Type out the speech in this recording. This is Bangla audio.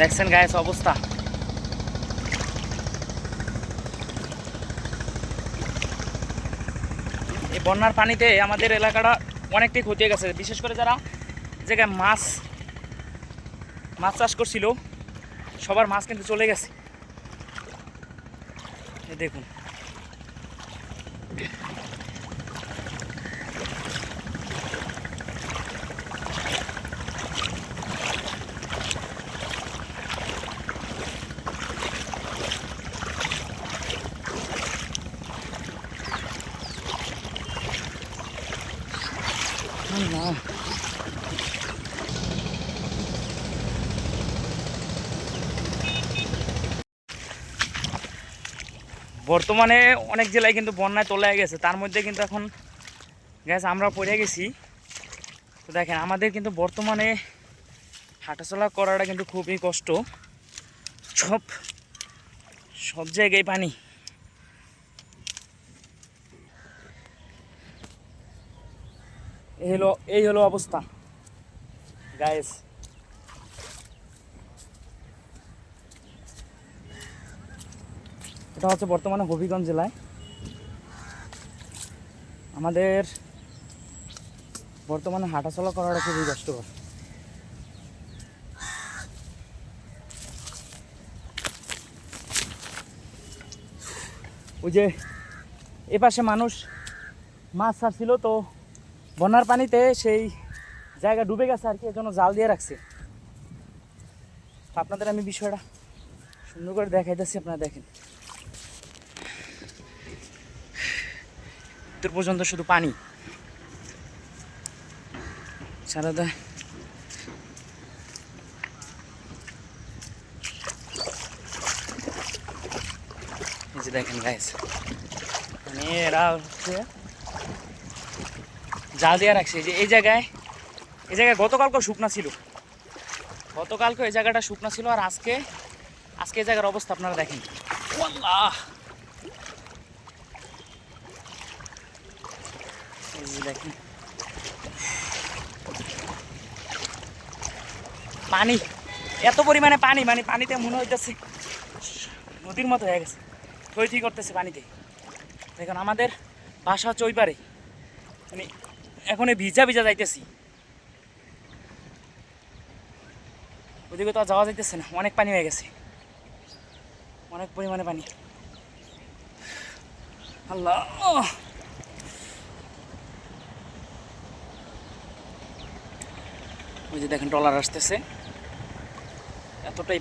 দেখছেন গায়েস অবস্থা। এই বন্যার পানিতে আমাদের এলাকাটা অনেকটাই ক্ষতি হয়ে গেছে, বিশেষ করে যারা জায়গায় মাছ চাষ করছিল সবার মাছ কিন্তু চলে গেছে। দেখুন না, বর্তমানে অনেক জেলায় কিন্তু বন্যায় তলায় গেছে, তার মধ্যে কিন্তু এখন গ্যাস আমরা পড়ে গেছি। তো দেখেন আমাদের কিন্তু বর্তমানে হাঁটাচলা করাটা কিন্তু খুবই কষ্ট, সব সব জায়গায় পানি। এই হলো অবস্থা গায়েস। এটা হচ্ছে বর্তমানে হবিগঞ্জ জেলায়। আমাদের বর্তমানে হাঁটাচলা করাটা খুবই কষ্টকর। ওই যে এপাশে মানুষ মাছ ছাড়ছিল, তো বন্যার পানিতে সেই জায়গা ডুবে গেছে আর কি, এজন্য জাল দিয়ে রাখছে। আপনাদের আমি বিষয়টা সুন্দর করে দেখাইতেছি, আপনারা দেখেন। তোর পর্যন্ত শুধু পানি সারা দেয়। এই যে দেখেন গাইস, মানে এরা হচ্ছে জাল দিয়ে রাখছে। যে এই জায়গায় গতকালকে শুকনা ছিল, গতকালকে এই জায়গাটা শুকনা ছিল, আর আজকে এই জায়গার অবস্থা আপনারা দেখেন। আল্লাহ, এই যে দেখেন পানি, এত পরিমাণে পানি, মানে পানিতে মনে হইতেছে নদীর মতো হয়ে গেছে, থই করতেছে পানিতে। দেখুন আমাদের বাসা হচ্ছে ওই পারে, মানে এখন ভিজা যাইতেছি, ওদিকে তো আর যাওয়া যাইতেছে না, অনেক পানি হয়ে গেছে, অনেক পরিমাণে পানি। আল্লাহ, ওই যে দেখেন ট্রলার আসতেছে, এতটাই